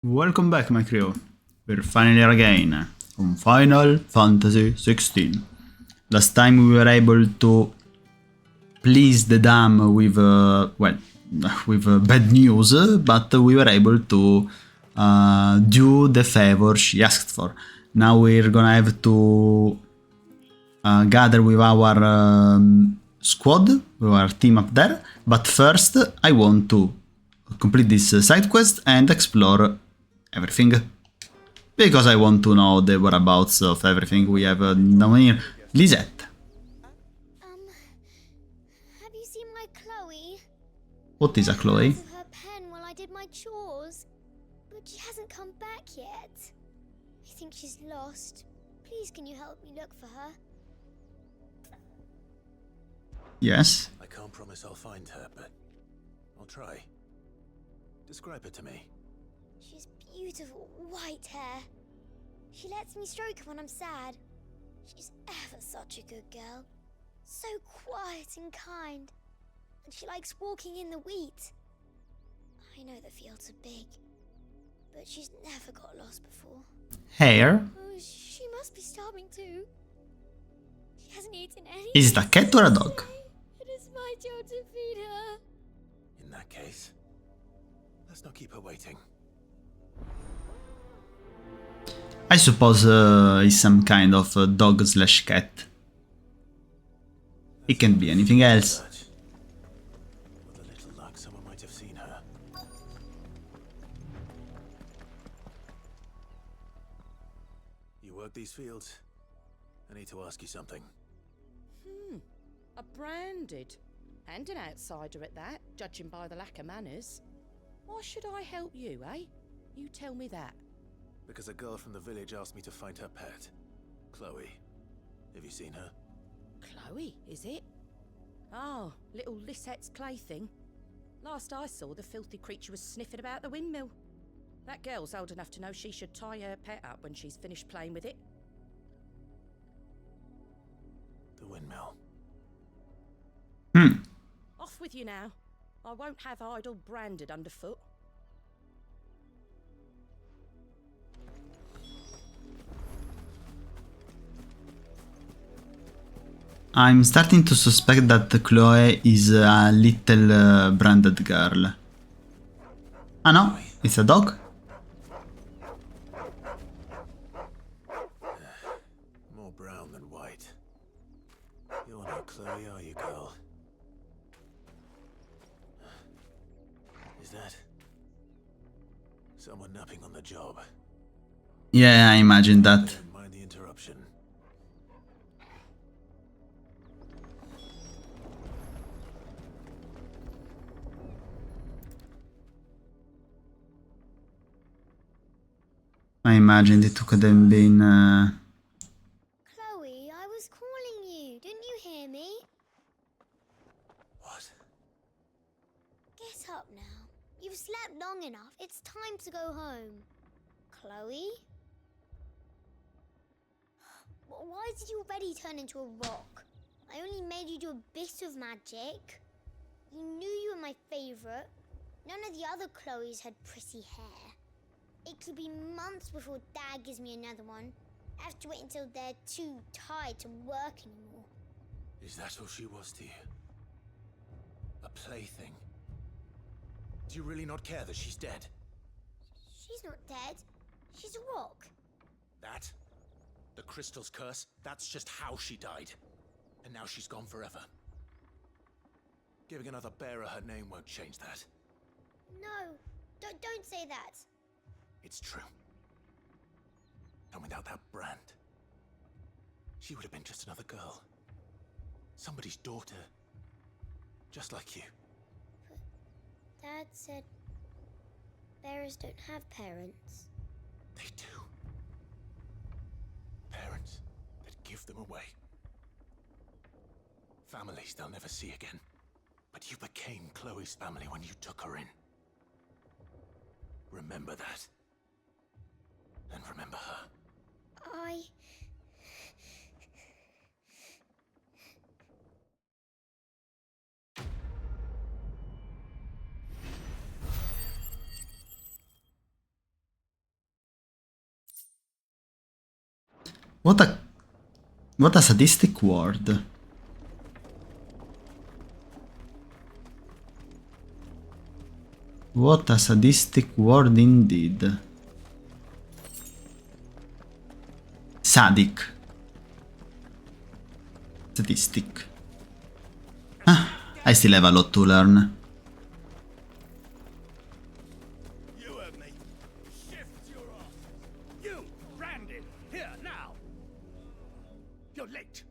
Welcome back, my crew. We're finally here again on Final Fantasy XVI. Last time we were able to please the dam with, bad news, but we were able to do the favor she asked for. Now we're gonna have to gather with our squad, with our team up there, but first I want to complete this side quest and explore everything, because I want to know the whereabouts of everything we have down here. Lisette. Have you seen my Chloe? What is a Chloe? I her pen while I did my chores, but she hasn't come back yet. I think she's lost. Please, can you help me look for her? Yes. I can't promise I'll find her, but I'll try. Describe her to me. She's beautiful white hair. She lets me stroke her when I'm sad. She's ever such a good girl. So quiet and kind. And she likes walking in the wheat. I know the fields are big, but she's never got lost before. Hair. Oh, she must be starving too. She hasn't eaten anything. Is it a cat or a dog? It is my job to feed her. In that case, let's not keep her waiting. I suppose it's some kind of dog slash cat. It can be anything else. With a little luck, someone might have seen her. You work these fields? I need to ask you something. A branded. And an outsider at that, judging by the lack of manners. Why should I help you, eh? You tell me that. Because a girl from the village asked me to find her pet, Chloe. Have you seen her? Chloe, is it? Oh, little Lisette's plaything. Last I saw, the filthy creature was sniffing about the windmill. That girl's old enough to know she should tie her pet up when she's finished playing with it. The windmill. Off with you now. I won't have idle branded underfoot. I'm starting to suspect that Chloe is a little branded girl. Ah no, it's a dog? More brown than white. You're not Chloe, are you, girl? Is that someone napping on the job? Yeah, I imagine that. Don't mind the interruption. I imagined it could have been... Chloe, I was calling you. Didn't you hear me? What? Get up now. You've slept long enough. It's time to go home. Chloe? Why did you already turn into a rock? I only made you do a bit of magic. You knew you were my favorite. None of the other Chloes had pretty hair. It could be months before Dad gives me another one. I have to wait until they're too tired to work anymore. Is that all she was to you? A plaything? Do you really not care that she's dead? She's not dead. She's a rock. That? The crystal's curse? That's just how she died. And now she's gone forever. Giving another bearer her name won't change that. No, don't say that. It's true. And without that brand, she would have been just another girl. Somebody's daughter. Just like you. Dad said bearers don't have parents. They do. Parents that give them away. Families they'll never see again. But you became Chloe's family when you took her in. Remember that. And remember her. I... What a sadistic word. What a sadistic word indeed. Sadic. Sadistic. I still have a lot to learn. You heard me. Shift your ass. You, Brandon, here now. You're late.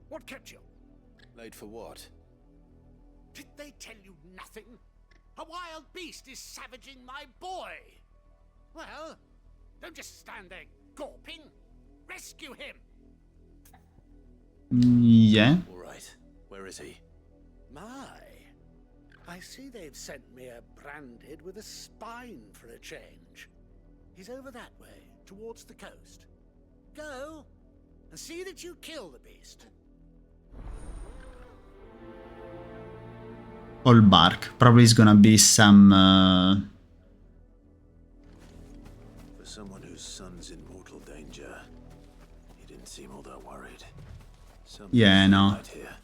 What kept you? Late for what? Did they tell you nothing? A wild beast is savaging my boy. Well, don't just stand there gawping. Rescue him. Yeah. All right. Where is he? My, I see they've sent me a branded with a spine for a change. He's over that way, towards the coast. Go, and see that you kill the beast. All bark. Probably is gonna be some... For someone whose son's in mortal danger, he didn't seem all that worried. Yeah, no. Right here.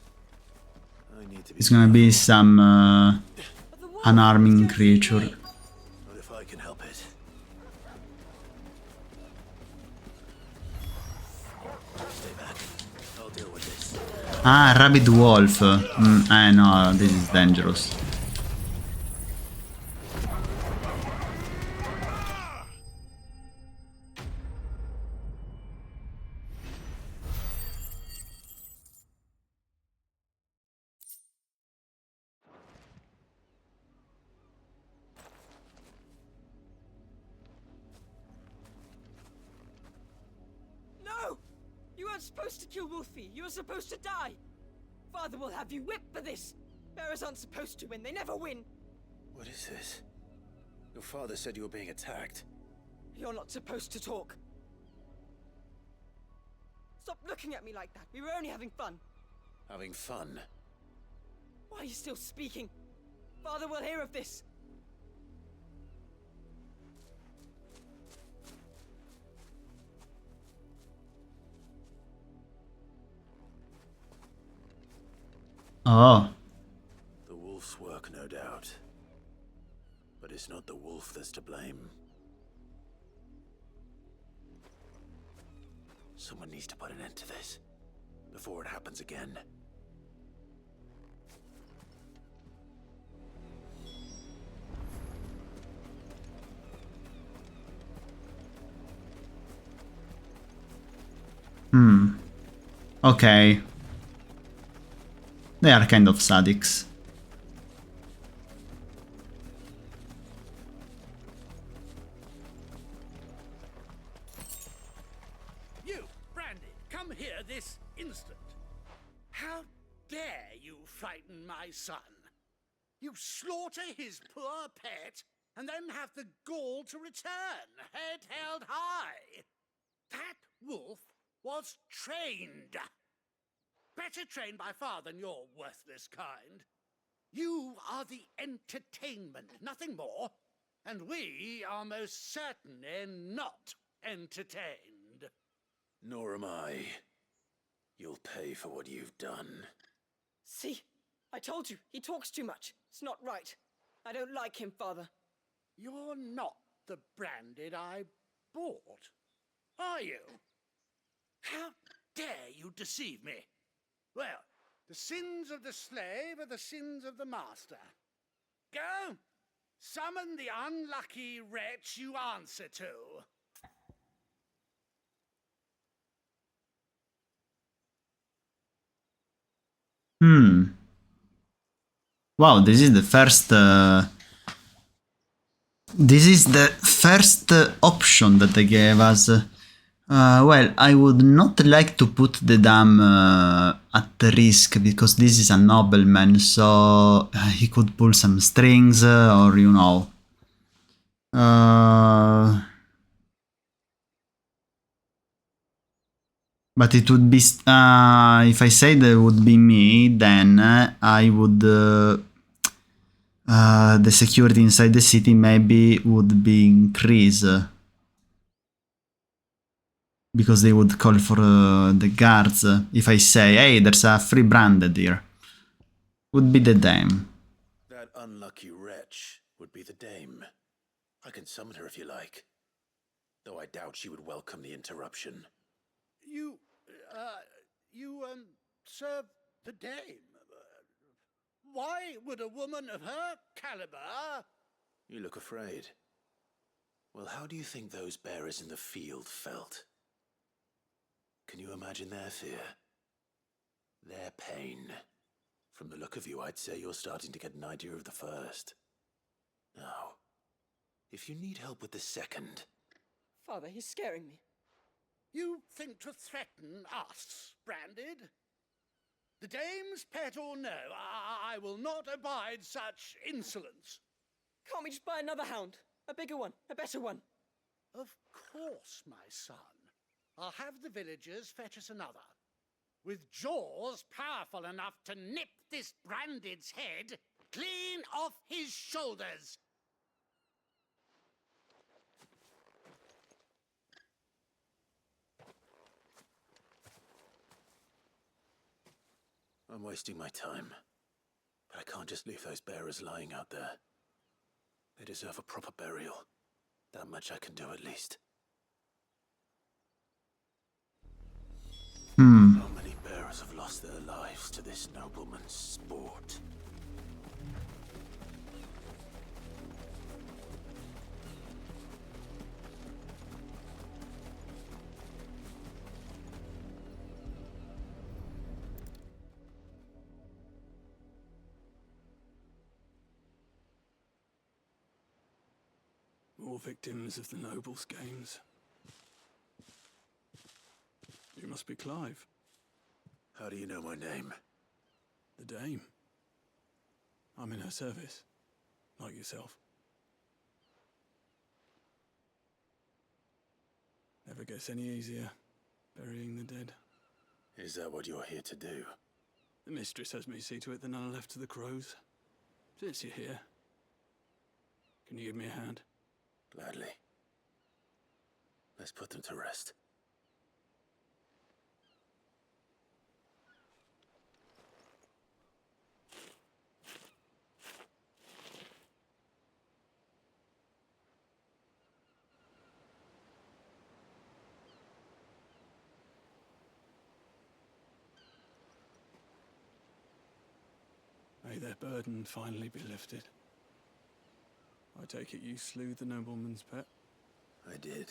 I need to be It's gonna be some unarming creature. What if I can help it? Stay back. I'll deal with this. Ah, rabid wolf. No, this is dangerous. No! You weren't supposed to kill Wolfie. You were supposed to die. Father will have you whipped for this. Bearers aren't supposed to win. They never win. What is this? Your father said you were being attacked. You're not supposed to talk. Stop looking at me like that. We were only having fun. Having fun? Why are you still speaking? Father will hear of this. Oh. The wolf's work, no doubt. But it's not the wolf that's to blame. Someone needs to put an end to this, before it happens again. Okay. They are kind of sadics. You, Brandon, come here this instant. How dare you frighten my son? You slaughter his poor pet, and then have the gall to return, head held high. That wolf was trained. Better trained by far than your worthless kind. You are the entertainment, nothing more. And we are most certainly not entertained. Nor am I. You'll pay for what you've done. See? I told you. He talks too much. It's not right. I don't like him, Father. You're not the branded I bought, are you? How dare you deceive me? Well, the sins of the slave are the sins of the master. Go, summon the unlucky wretch you answer to. Wow, this is the first... this is the first option that they gave us. Well, I would not like to put the dam at risk, because this is a nobleman, so he could pull some strings, or you know... But it would be... if I say that would be me, then I would... the security inside the city maybe would be increased. because they would call for the guards if I say, hey, there's a free branded here. Would be the dame. That unlucky wretch would be the dame. I can summon her if you like. Though I doubt she would welcome the interruption. You serve the dame. Why would a woman of her caliber... You look afraid. Well, how do you think those bearers in the field felt? Can you imagine their fear? Their pain? From the look of you, I'd say you're starting to get an idea of the first. Now, if you need help with the second... Father, he's scaring me. You think to threaten us, Branded? The dame's pet or no, I will not abide such insolence. Can't we just buy another hound? A bigger one, a better one. Of course, my son. I'll have the villagers fetch us another. With jaws powerful enough to nip this Branded's head clean off his shoulders. I'm wasting my time. But I can't just leave those bearers lying out there. They deserve a proper burial. That much I can do at least. How many bearers have lost their lives to this nobleman's sport? More victims of the nobles' games. You must be Clive, How do you know my name? the dame. I'm in her service, like yourself. Never gets any easier, burying the dead. Is that what you're here to do? The mistress has me see to it that none are left to the crows. Since you're here, can you give me a hand? Gladly. Let's put them to rest. May their burden finally be lifted. I take it you slew the nobleman's pet? I did.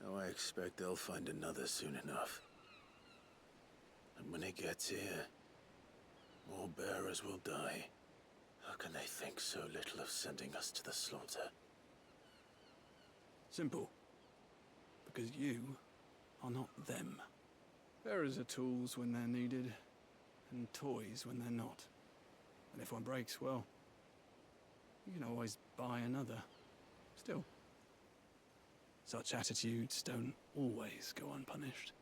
Now I expect they'll find another soon enough. And when it gets here, more bearers will die. How can they think so little of sending us to the slaughter? Simple. Because you are not them. Bearers are tools when they're needed, and toys when they're not. And if one breaks, well, you can always buy another. Still, such attitudes don't always go unpunished.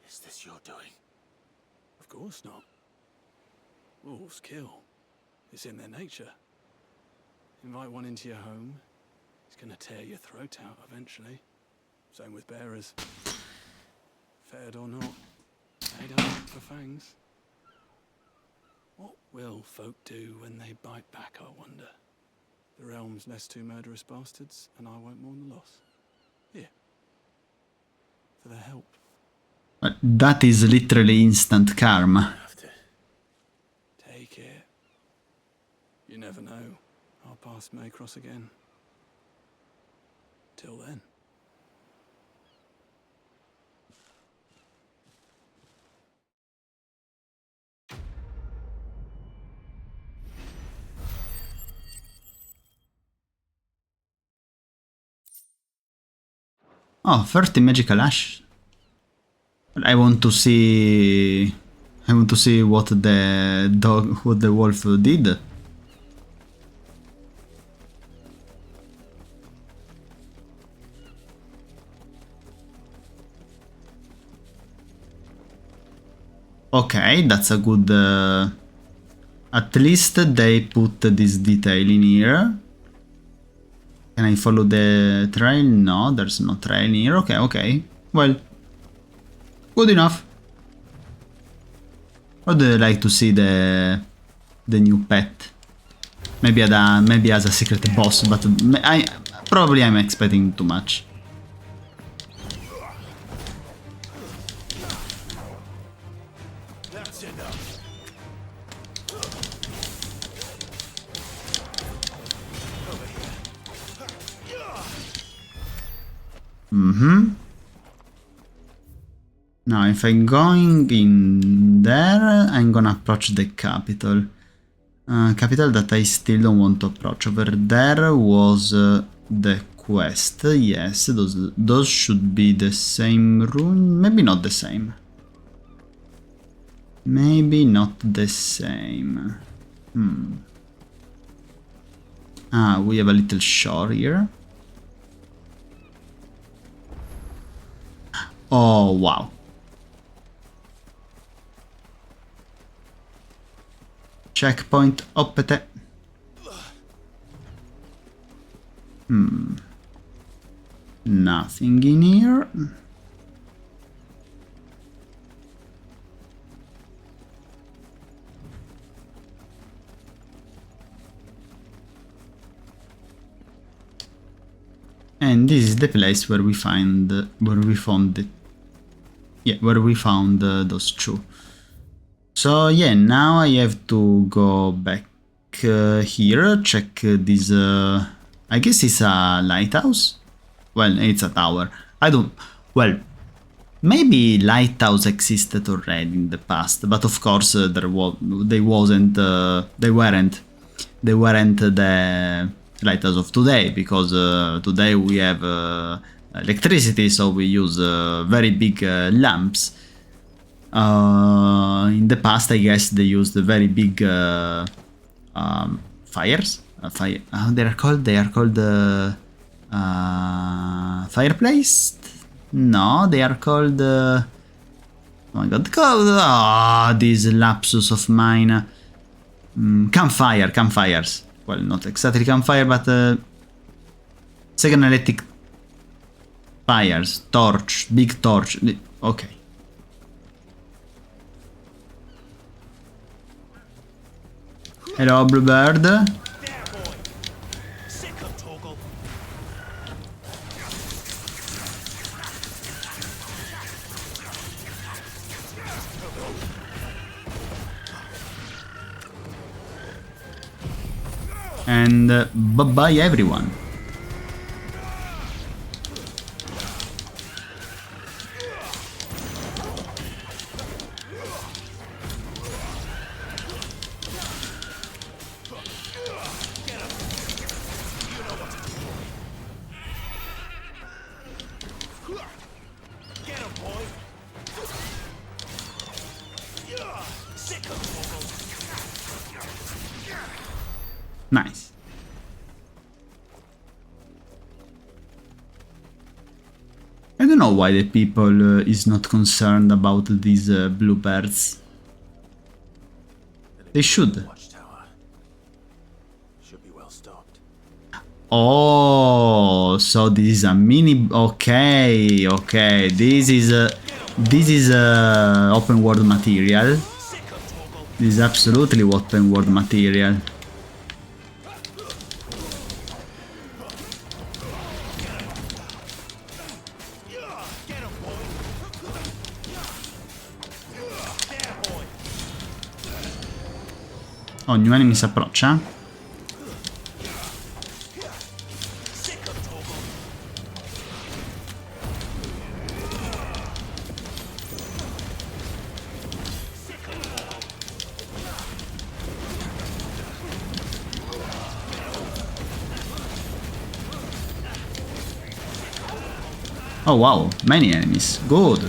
Is this your doing? Of course not. Wolves kill. It's in their nature. Invite one into your home, he's gonna tear your throat out eventually. Same with bearers. Fed or not, they don't look for fangs. What will folk do when they bite back, I wonder? The realm's less two murderous bastards, and I won't mourn the loss. Here. For their help. But that is literally instant karma. Have to. Take it. You never know. Our paths may cross again. Till then. Oh, 30 magical ash. I want to see... I want to see what the wolf did. Okay, that's a good... at least they put this detail in here. Can I follow the trail? No, there's no trail here. Okay, okay. Well, good enough. Would like to see the new pet. Maybe as a secret boss, but I'm expecting too much. That's enough. Now, if I'm going in there, I'm gonna approach the capital. Capital that I still don't want to approach. Over there was the quest. Yes, those should be the same room. Maybe not the same. Maybe not the same. Ah, we have a little shore here. Oh, wow. Checkpoint oppete. Nothing in here. And this is the place where we found those two. So yeah, now I have to go back here, check this, I guess it's a lighthouse? Well, it's a tower. Well, maybe lighthouse existed already in the past, but of course they weren't the lighthouse of today, because today we have electricity, so we use very big lamps. In the past, I guess they used very big fires. They are called fireplace. No, they are called. Oh my god! This lapsus of mine. Campfires. Well, not exactly campfire, but second electric fires. Big torch. Okay. Hello, Bluebird. And bye-bye everyone. Nice. I don't know why the people is not concerned about these bluebirds. They should. Watchtower should be well stocked. Oh, so this is a mini. Okay. This is open world material. This is absolutely open world material. Oh, new enemies approach, huh? Oh wow, many enemies. Good.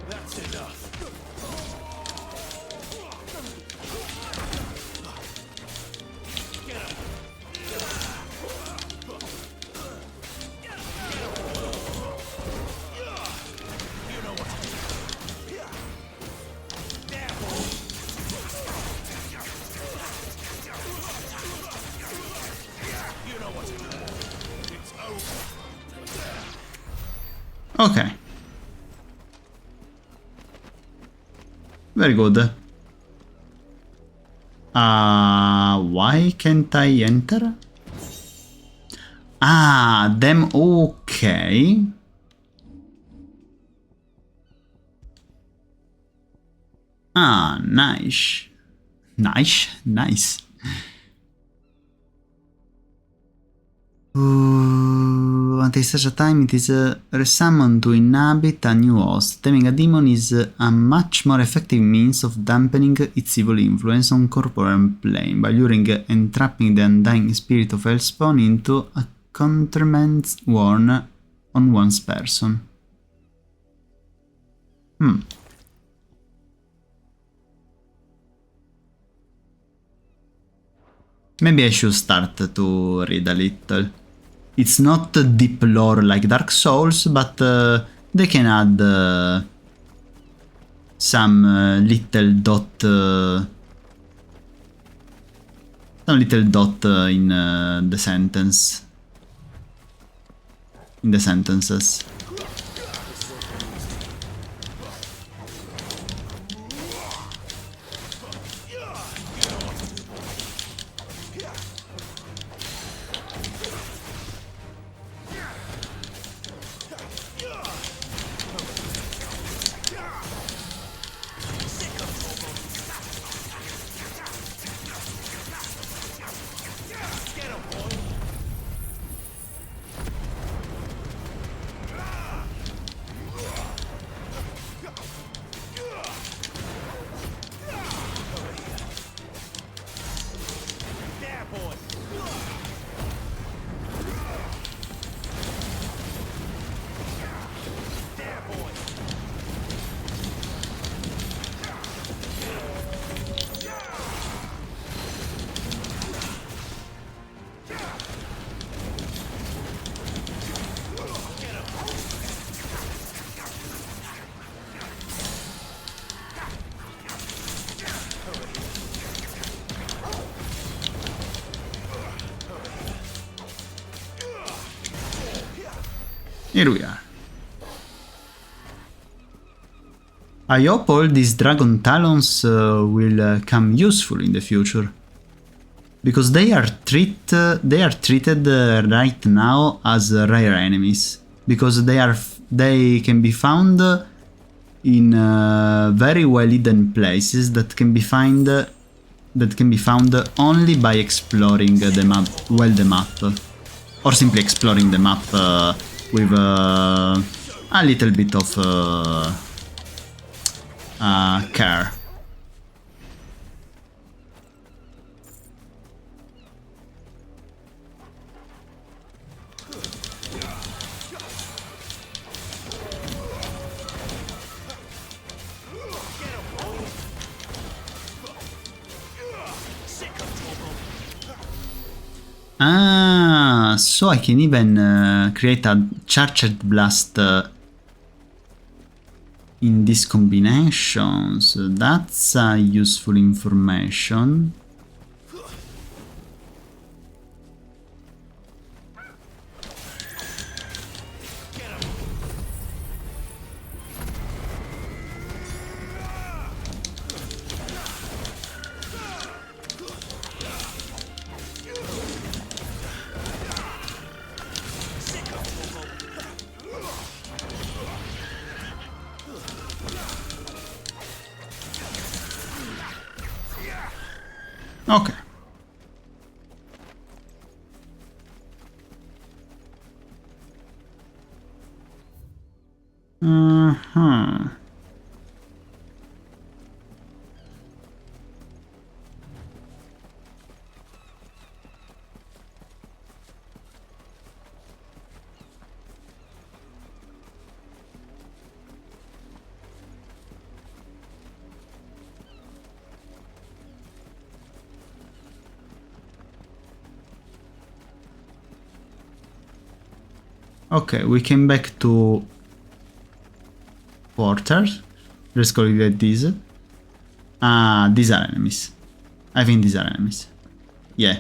That's enough. Okay. Very good. Why can't I enter? Ah, them. Okay. Ah, nice. Nice. Until such a time it is resummoned to inhabit a new host. Taming a demon is a much more effective means of dampening its evil influence on corporeal plane by luring and trapping the undying spirit of Hellspawn into a accoutrements worn on one's person. Maybe I should start to read a little. It's not deep lore like Dark Souls, but they can add some little dot in the sentence. In the sentences. Here we are. I hope all these dragon talons will come useful in the future, because they are treated right now as rare enemies, because they can be found in very well hidden places that can be found only by exploring the map, or simply exploring the map with a little bit of care. Ah, so I can even create a charged blast in these combinations. That's useful information. Okay. Okay, we came back to quarters. Let's call it like this. These are enemies. I think these are enemies. Yeah.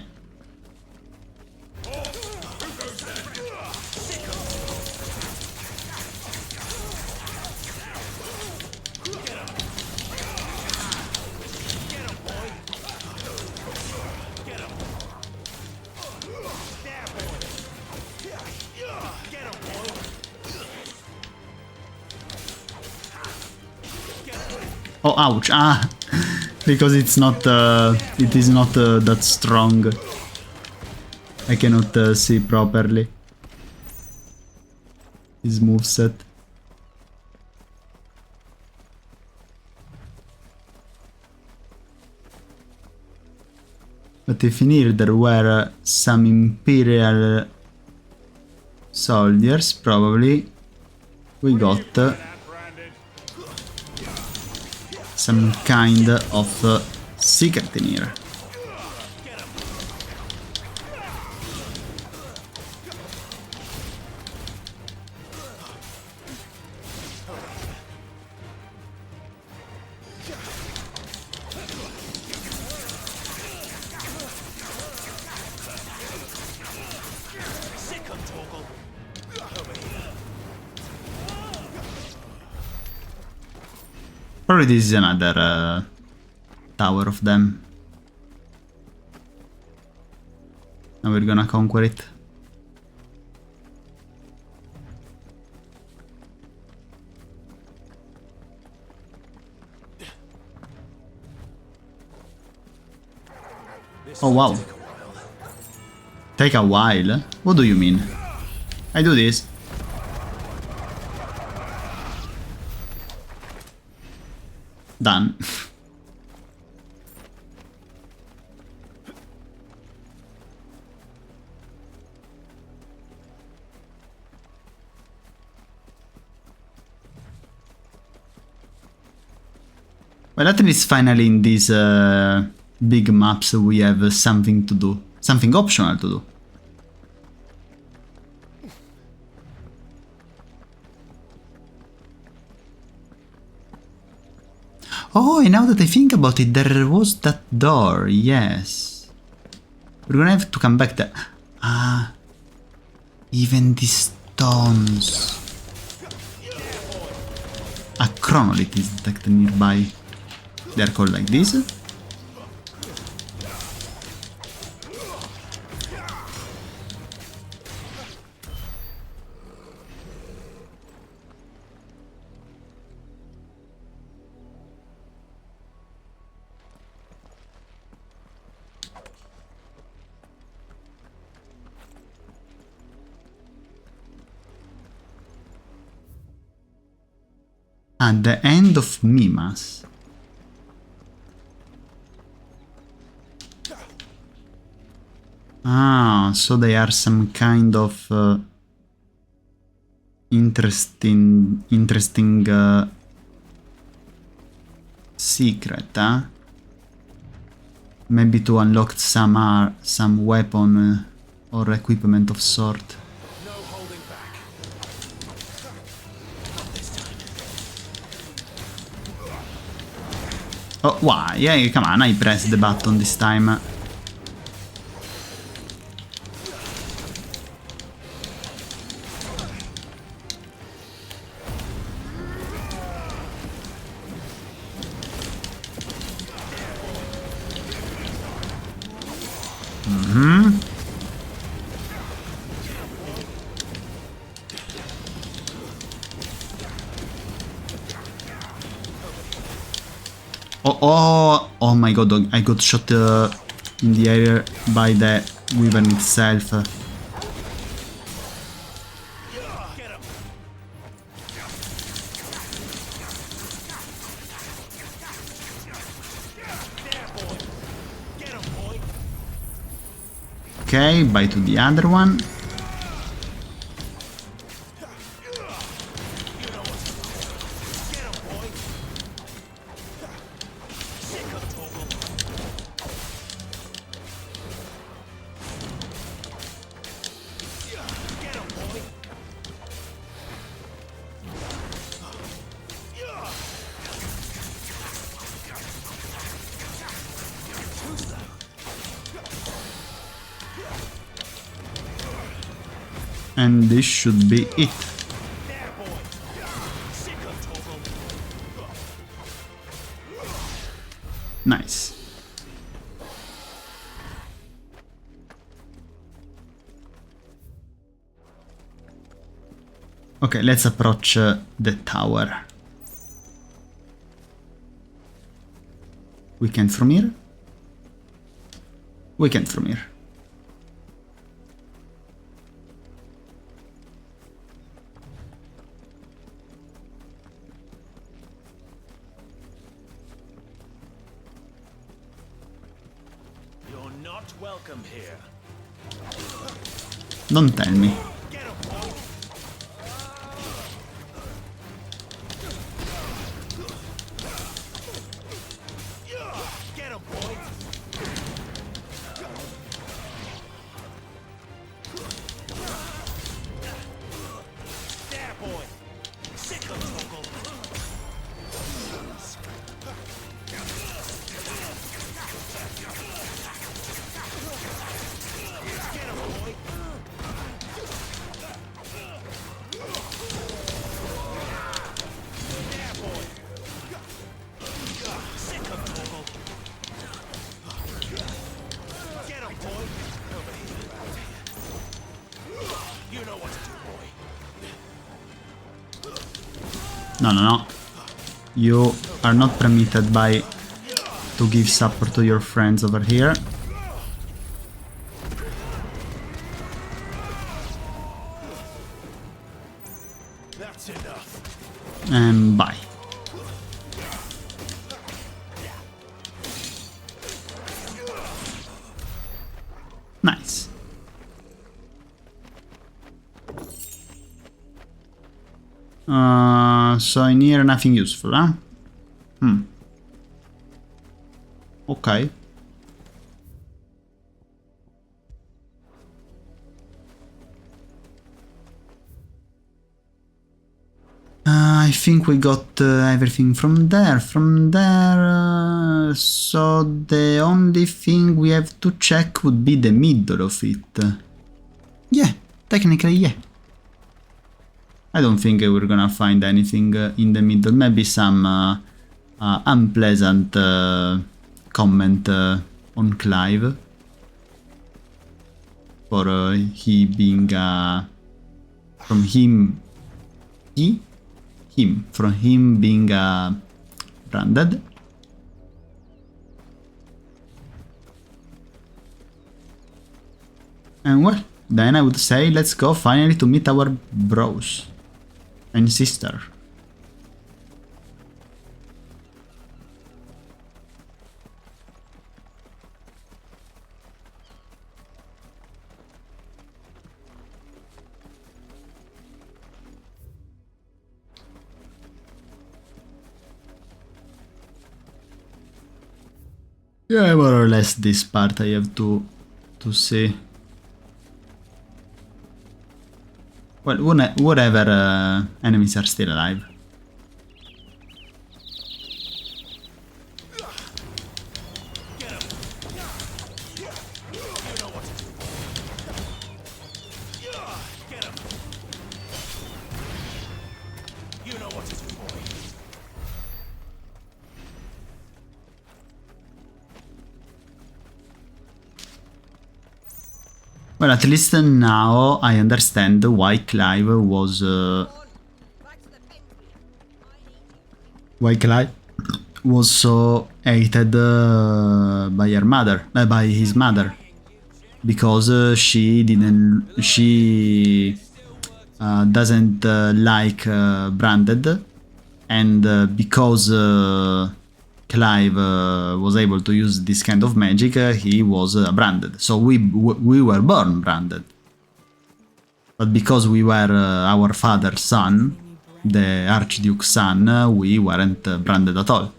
Oh, ouch! Ah, because it's not. It is not that strong. I cannot see properly his moveset. But if in here there were some Imperial soldiers, probably we got some kind of secret in here. Probably this is another tower of them. Now we're gonna conquer it. Oh wow. Take a while? What do you mean? I do this. Done. Well, at least finally in these big maps we have something to do. Something optional to do. Oh, and now that I think about it, there was that door, yes. We're gonna have to come back there. Ah, even the stones. A chronolith is detected nearby. They're called like this. At the end of Mimas. Ah, so they are some kind of interesting secret, huh? Maybe to unlock some weapon or equipment of sort. Oh, why? Yeah, come on, I pressed the button this time. Oh my god, I got shot in the air by the wyvern itself. Okay, bye to the other one. And this should be it. Nice. Okay, let's approach the tower. We can't from here. We can't from here. You're not welcome here. Don't tell me. Get him, boy. Get him, boy. There, boy. Sick of Toggle. Get him, boy. There, boy. Sick of Toggle. Get him, boy. Over here. You know what to do, boy. No, no, no. You are not permitted by to give support to your friends over here. That's enough. And bye. Nice. So in here nothing useful, huh? Okay. I think we got everything from there. So the only thing we have to check would be the middle of it. Yeah, technically, yeah. I don't think we're gonna find anything in the middle. Maybe some unpleasant comment on Clive for he being from him being branded. And well, then I would say let's go finally to meet our bros and sister. Yeah, more or less this part I have to see. Well, whatever enemies are still alive. You know what to do, boy. Well, at least now I understand why Clive was so hated by her mother, by his mother, because she doesn't like Branded, and because Clive was able to use this kind of magic, he was branded. So we were born branded. But because we were our father's son, the Archduke's son, we weren't branded at all.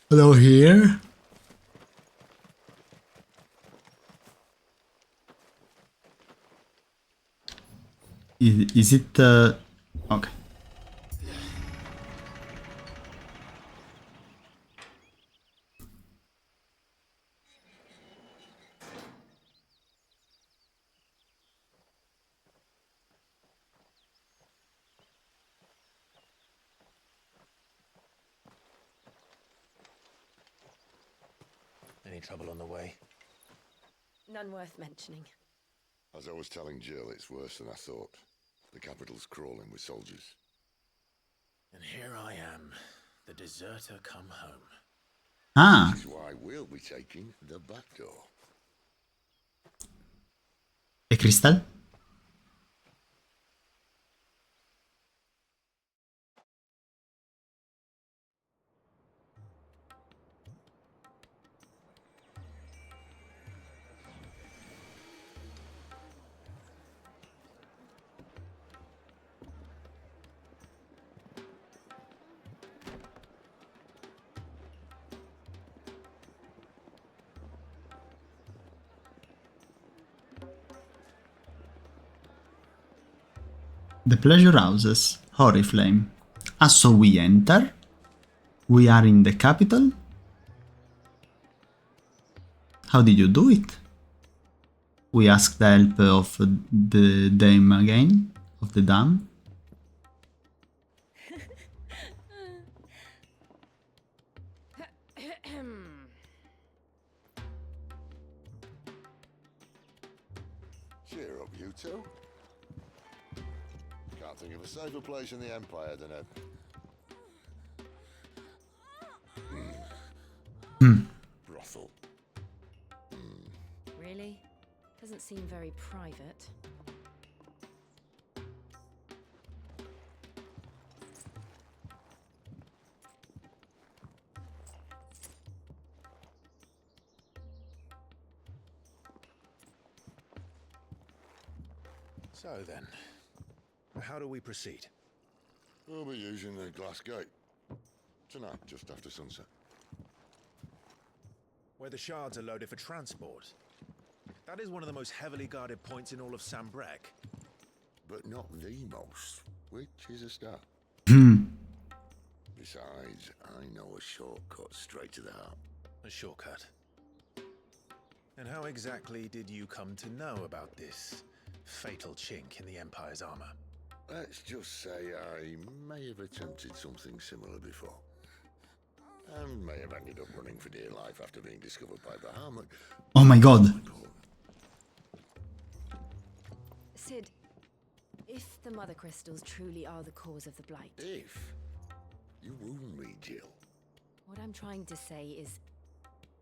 Hello here. Is it okay. Any trouble on the way? None worth mentioning. As I was telling Jill, it's worse than I thought. The capital's crawling with soldiers. And here I am, the deserter come home. Ah, Which is why we'll be taking the back door. e Crystal? The pleasure houses, Oriflamme. Ah, so we enter? We are in the capital? How did you do it? We ask the help of the dame again? Of the dame? Cheer up, you two. Can't think of a safer place in the Empire than a... brothel. Really? Doesn't seem very private. So then, how do we proceed? We'll be using the glass gate. Tonight, just after sunset. Where the shards are loaded for transport. That is one of the most heavily guarded points in all of Sambrek. But not the most, which is a start. Besides, I know a shortcut straight to the heart. A shortcut. And how exactly did you come to know about this fatal chink in the Empire's armor? Let's just say I may have attempted something similar before. And may have ended up running for dear life after being discovered by Bahamut. Oh my god. Sid, if the Mother Crystals truly are the cause of the Blight, If you wound me, Jill. what I'm trying to say is,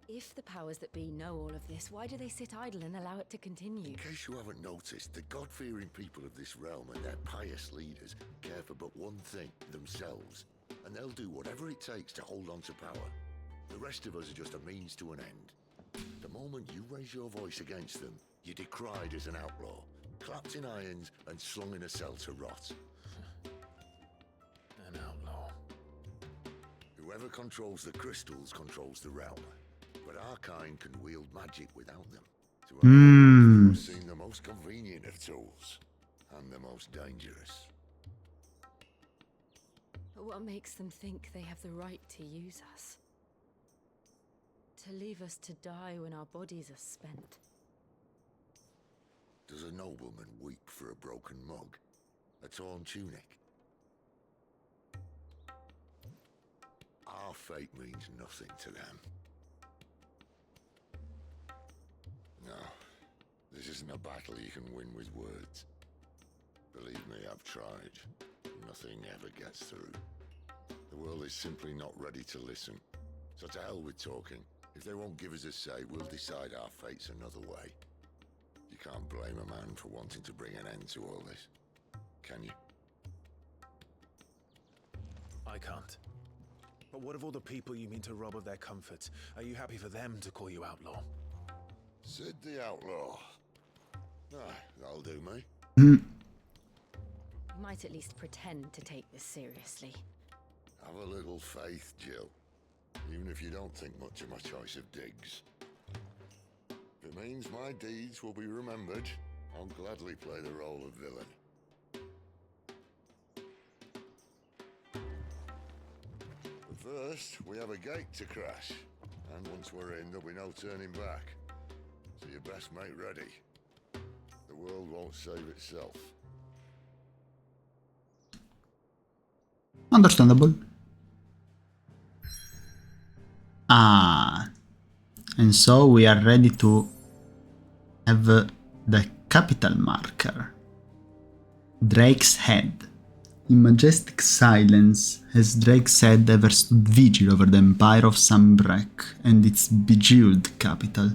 if the powers that be know all of this, why do they sit idle and allow it to continue? In case you haven't noticed, the God-fearing people of this realm and their pious leaders care for but one thing, themselves. And they'll do whatever it takes to hold on to power. The rest of us are just a means to an end. The moment you raise your voice against them, you're decried as an outlaw, clapped in irons and slung in a cell to rot. An outlaw. Whoever controls the crystals controls the realm. But our kind can wield magic without them. To our knowledge, they seem the most convenient of tools. And the most dangerous. But what makes them think they have the right to use us? To leave us to die when our bodies are spent? Does a nobleman weep for a broken mug? A torn tunic? Our fate means nothing to them. No, this isn't a battle you can win with words. Believe me, I've tried. Nothing ever gets through. The world is simply not ready to listen. So to hell with talking. If they won't give us a say, we'll decide our fates another way. You can't blame a man for wanting to bring an end to all this, can you? I can't. But what of all the people you mean to rob of their comforts? Are you happy for them to call you outlaw? Sid the Outlaw. Aye, that'll do me. You might at least pretend to take this seriously. Have a little faith, Jill. Even if you don't think much of my choice of digs. If it means my deeds will be remembered, I'll gladly play the role of villain. But first, we have a gate to crash. And once we're in, there'll be no turning back. So you best make ready. The world won't save itself. Understandable. Ah, And so we are ready to have the capital marker. Drake's Head. In majestic silence has Drake's Head ever stood vigil over the empire of Sambrek and its bejeweled capital.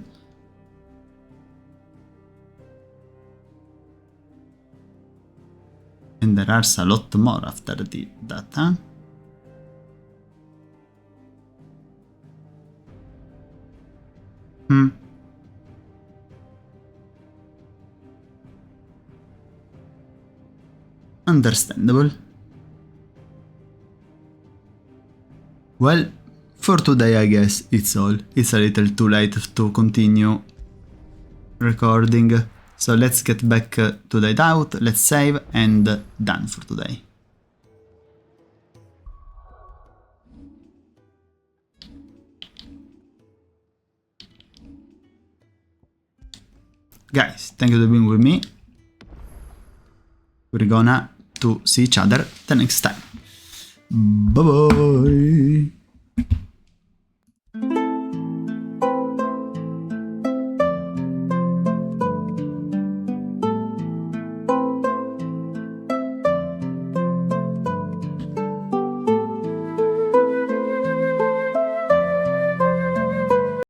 And there are a lot more after that, huh? Understandable. Well, for today I guess it's all. It's a little too late to continue recording, so let's get back to the hideout, let's save, and done for today. Guys, thank you for being with me. We're gonna to see each other the next time. Bye bye.